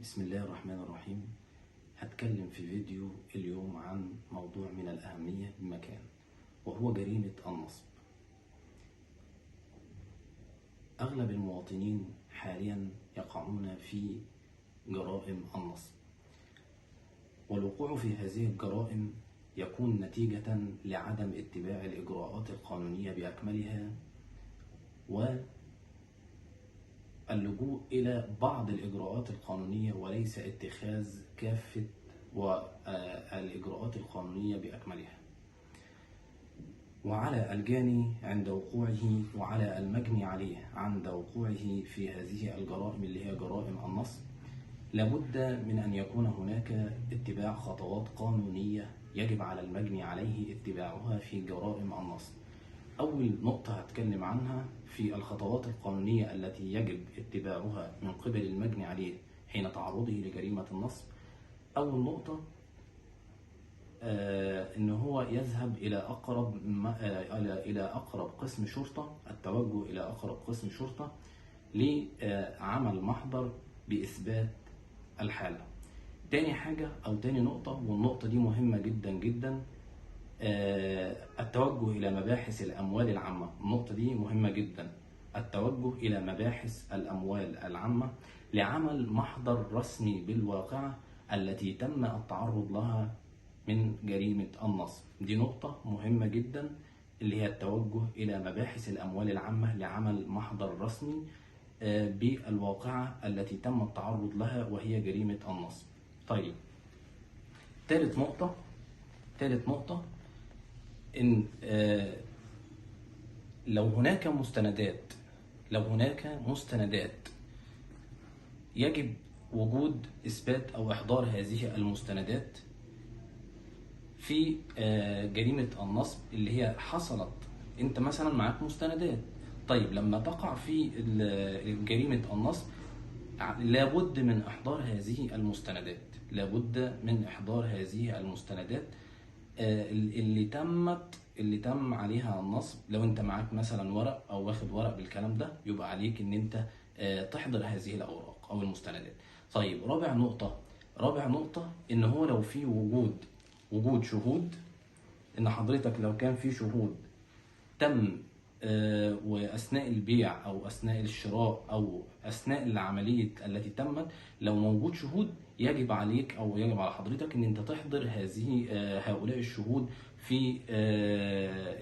بسم الله الرحمن الرحيم. هتكلم في فيديو اليوم عن موضوع من الأهمية بمكان، وهو جريمة النصب. أغلب المواطنين حاليا يقعون في جرائم النصب، والوقوع في هذه الجرائم يكون نتيجة لعدم اتباع الإجراءات القانونية بأكملها، واللجوء إلى بعض الإجراءات القانونية وليس اتخاذ كافة والإجراءات القانونية بأكملها. وعلى الجاني عند وقوعه وعلى المجني عليه عند وقوعه في هذه الجرائم اللي هي جرائم النصب، لابد من أن يكون هناك اتباع خطوات قانونية يجب على المجني عليه اتباعها في جرائم النصب. أول نقطة هتكلم عنها في الخطوات القانونية التي يجب اتباعها من قبل المجني عليه حين تعرضه لجريمة النصب. أول نقطة إن هو يذهب إلى أقرب قسم شرطة، التوجه إلى أقرب قسم شرطة لعمل محضر بإثبات الحالة. تاني حاجة أو تاني نقطة، والنقطة دي مهمة جدا جدا، التوجه إلى مباحث الأموال العامة. النقطة دي مهمة جدا، التوجه إلى مباحث الأموال العامة لعمل محضر رسمي بالواقعة التي تم التعرض لها من جريمة النصب. دي نقطة مهمة جدا، اللي هي التوجه إلى مباحث الأموال العامة لعمل محضر رسمي بالواقعة التي تم التعرض لها وهي جريمة النصب. طيب، ثالث نقطة إن لو هناك مستندات يجب وجود إثبات أو إحضار هذه المستندات في جريمة النصب اللي هي حصلت. أنت مثلا معاك مستندات، طيب لما تقع في جريمة النصب لابد من إحضار هذه المستندات، اللي تم عليها النصب. لو انت معاك مثلا ورق او واخد ورق بالكلام ده، يبقى عليك ان انت تحضر هذه الاوراق او المستندات. طيب، رابع نقطة ان هو لو في وجود شهود، ان حضرتك لو كان في شهود تم واثناء البيع او اثناء الشراء او اثناء العمليه التي تمت، لو موجود شهود يجب عليك او يجب على حضرتك ان انت تحضر هؤلاء الشهود في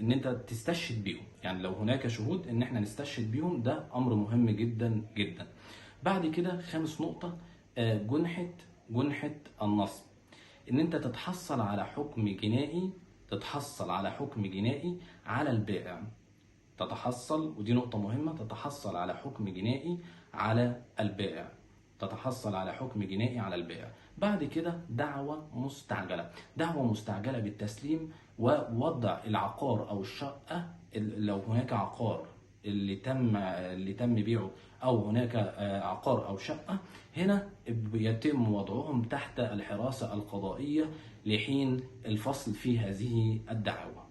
ان انت تستشهد بيهم. يعني لو هناك شهود ان احنا نستشهد بيهم، ده امر مهم جدا جدا. بعد كده خامس نقطه، جنحة النصب، ان انت تتحصل على حكم جنائي على البائع. ودي نقطة مهمة، تتحصل على حكم جنائي على البائع. بعد كده دعوة مستعجلة بالتسليم ووضع العقار أو الشقة، لو هناك عقار اللي تم بيعه، أو هناك عقار أو شقة، هنا يتم وضعهم تحت الحراسة القضائية لحين الفصل في هذه الدعاوى.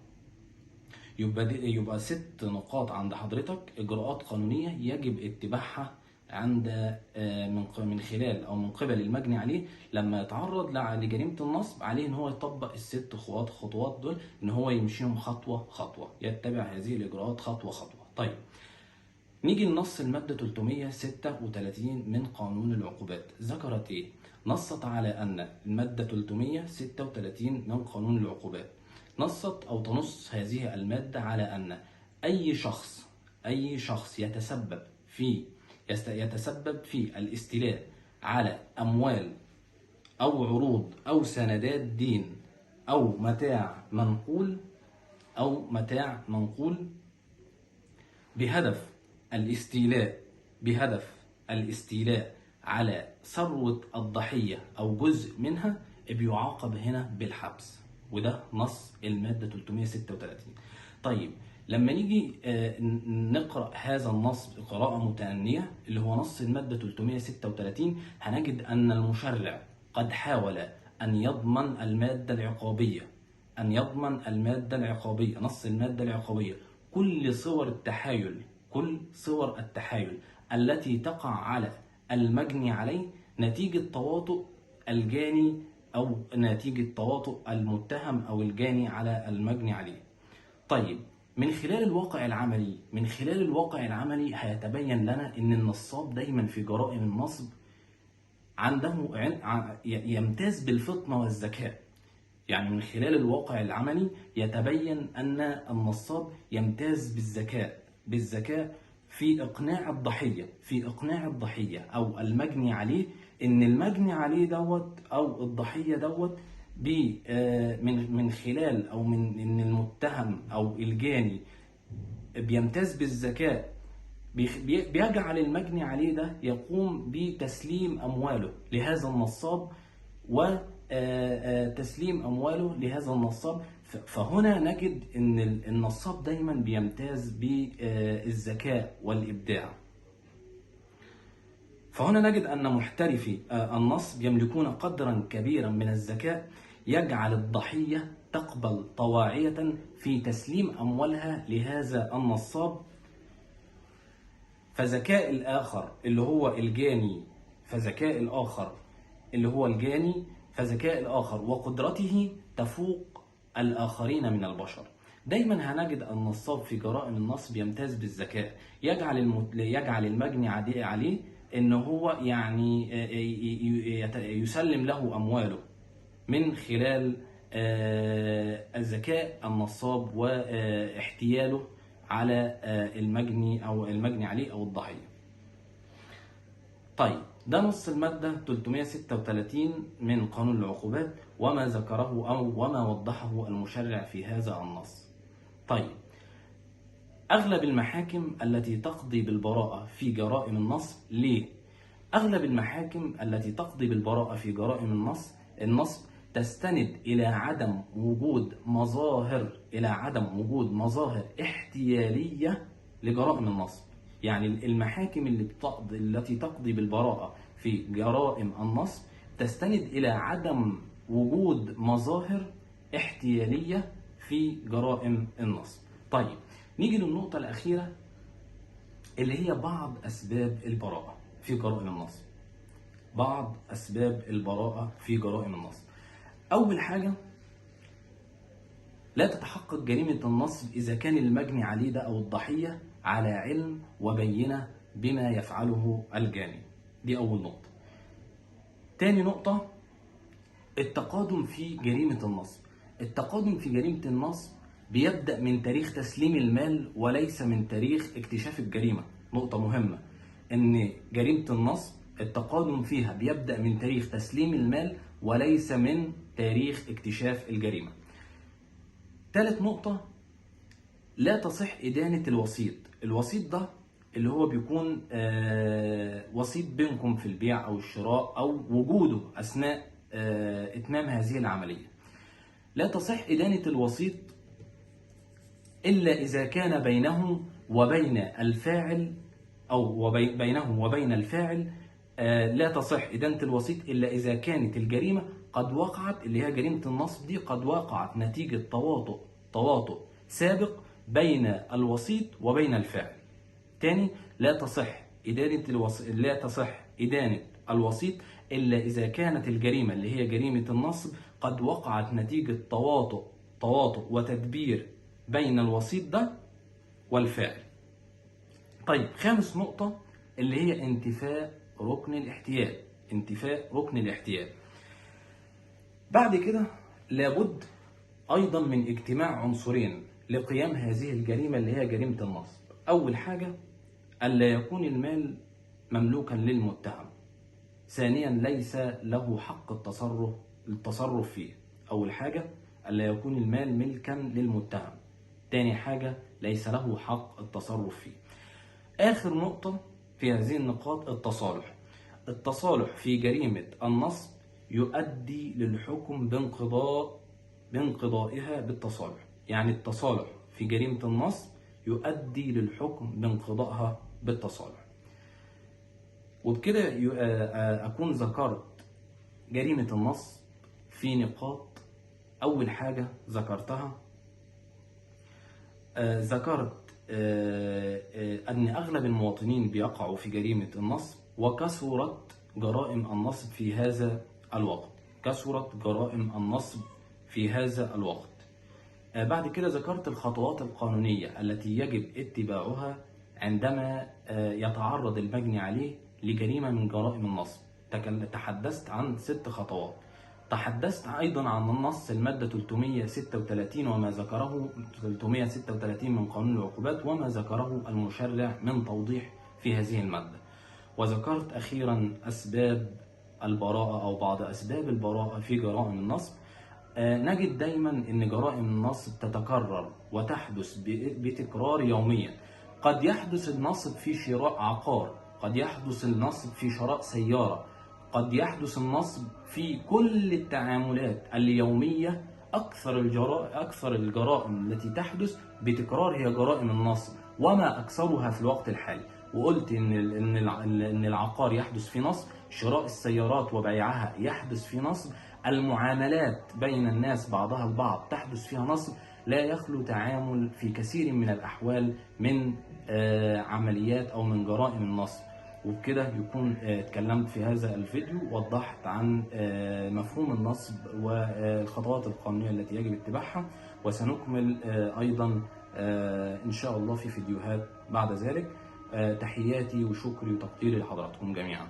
يبقى 6 نقاط عند حضرتك، إجراءات قانونية يجب اتباعها من خلال أو من قبل المجني عليه لما يتعرض لجريمة النصب. عليه إن هو يطبق ال6 خطوات دول، إن هو يمشيهم خطوة، يتبع هذه الإجراءات خطوة. طيب، نيجي لنص المادة 336 من قانون العقوبات. ذكرت إيه؟ نصت على أن المادة 336 من قانون العقوبات نصت أو تنص هذه المادة على أن أي شخص يتسبب في الاستيلاء على أموال أو عروض أو سندات دين أو متاع منقول بهدف الاستيلاء على ثروة الضحية أو جزء منها، بيعاقب هنا بالحبس. وده نص المادة 336. طيب، لما نيجي نقرأ هذا النص قراءة متأنية اللي هو نص المادة 336، هنجد أن المشرع قد حاول أن يضمن المادة العقابية، نص المادة العقابية، كل صور التحايل التي تقع على المجني عليه نتيجة تواطؤ الجاني أو نتيجة تواطؤ المتهم أو الجاني على المجني عليه. طيب من خلال الواقع العملي هيتبين لنا ان النصاب دايما في جرائم النصب عنده يمتاز بالفطنة والذكاء. يعني من خلال الواقع العملي يتبين ان النصاب يمتاز بالذكاء في اقناع الضحية او المجني عليه، ان المجني عليه دوت او الضحية دوت من خلال او من ان المتهم او الجاني بيمتاز بالذكاء، بيجعل المجني عليه ده يقوم بتسليم امواله لهذا النصاب وتسليم امواله لهذا النصاب. فهنا نجد ان النصاب دايما بيمتاز بالذكاء والابداع. فهنا نجد أن محترفي النصب يملكون قدرا كبيرا من الذكاء يجعل الضحية تقبل طواعية في تسليم أموالها لهذا النصاب. فذكاء الآخر اللي هو الجاني فذكاء الآخر وقدرته تفوق الآخرين من البشر. دايما هنجد النصاب في جرائم النصب يمتاز بالذكاء، يجعل المجني عليه ان هو يعني يسلم له امواله من خلال الذكاء النصاب واحتياله على المجني عليه او الضحيه. طيب ده نص الماده 336 من قانون العقوبات وما ذكره او وما وضحه المشرع في هذا النص. طيب أغلب المحاكم التي تقضي بالبراءة في جرائم النصب، ليه؟ أغلب المحاكم التي تقضي بالبراءة في جرائم النصب تستند إلى عدم وجود مظاهر احتيالية لجرائم النصب. يعني المحاكم التي تقضي بالبراءة في جرائم النصب تستند إلى عدم وجود مظاهر احتيالية في جرائم النصب. طيب نيجي للنقطة الأخيرة اللي هي بعض أسباب البراءة في جرائم النصب. أول حاجة، لا تتحقق جريمة النصب إذا كان المجني عليه ده أو الضحية على علم وبينة بما يفعله الجاني. دي أول نقطة. تاني نقطة، التقادم في جريمة النصب بيبدأ من تاريخ تسليم المال وليس من تاريخ اكتشاف الجريمة. نقطة مهمة، ان جريمة النصب التقادم فيها بيبدأ من تاريخ تسليم المال وليس من تاريخ اكتشاف الجريمة. ثالث نقطة، لا تصح إدانة الوسيط ده اللي هو بيكون وسيط بينكم في البيع أو الشراء أو وجوده أثناء إتمام هذه العملية. لا تصح إدانة الوسيط إلا إذا كان بينه وبين الفاعل لا تصح إدانة الوسيط إلا إذا كانت الجريمة قد وقعت، اللي هي جريمة النصب دي قد وقعت نتيجة تواطؤ سابق بين الوسيط وبين الفاعل. تاني، لا تصح إدانة الوسيط إلا إذا كانت الجريمة اللي هي جريمة النصب قد وقعت نتيجة تواطؤ وتدبير بين الوسيط ده والفاعل. طيب خامس نقطة اللي هي انتفاء ركن الاحتيال. بعد كده لابد أيضا من اجتماع عنصرين لقيام هذه الجريمة اللي هي جريمة النصب. أول حاجة، ألا يكون المال مملوكا للمتهم. ثانيا، ليس له حق التصرف فيه. أول حاجة، ألا يكون المال ملكا للمتهم. تاني حاجة، ليس له حق التصرف فيه. آخر نقطة في هذه النقاط، التصالح في جريمة النصب يؤدي للحكم بانقضائها بالتصالح. يعني التصالح في جريمة النصب يؤدي للحكم بانقضائها بالتصالح. وبكده أكون ذكرت جريمة النصب في نقاط. أول حاجة ذكرتها، ذكرت أن أغلب المواطنين بيقعوا في جريمة النصب، وكثرت جرائم النصب في هذا الوقت. كثرت جرائم النصب في هذا الوقت. بعد كده ذكرت الخطوات القانونية التي يجب اتباعها عندما يتعرض المجني عليه لجريمة من جرائم النصب. تحدثت عن 6 خطوات. تحدثت أيضا عن النص المادة 336 وما ذكره 336 من قانون العقوبات وما ذكره المشرع من توضيح في هذه المادة. وذكرت أخيرا أسباب البراءة أو بعض أسباب البراءة في جرائم النصب. نجد دايما أن جرائم النصب تتكرر وتحدث بتكرار يوميا. قد يحدث النصب في شراء عقار، قد يحدث النصب في شراء سيارة، قد يحدث النصب في كل التعاملات اليومية. أكثر الجرائم التي تحدث بتكرار هي جرائم النصب، وما أكثرها في الوقت الحالي. وقلت إن العقار يحدث في نصب، شراء السيارات وبيعها يحدث في نصب، المعاملات بين الناس بعضها البعض تحدث فيها نصب. لا يخلو تعامل في كثير من الأحوال من عمليات أو من جرائم النصب. وبكده يكون اتكلمت في هذا الفيديو، وضحت عن مفهوم النصب والخطوات القانونية التي يجب اتباعها. وسنكمل أيضا إن شاء الله في فيديوهات بعد ذلك. تحياتي وشكري وتقديري لحضراتكم جميعا.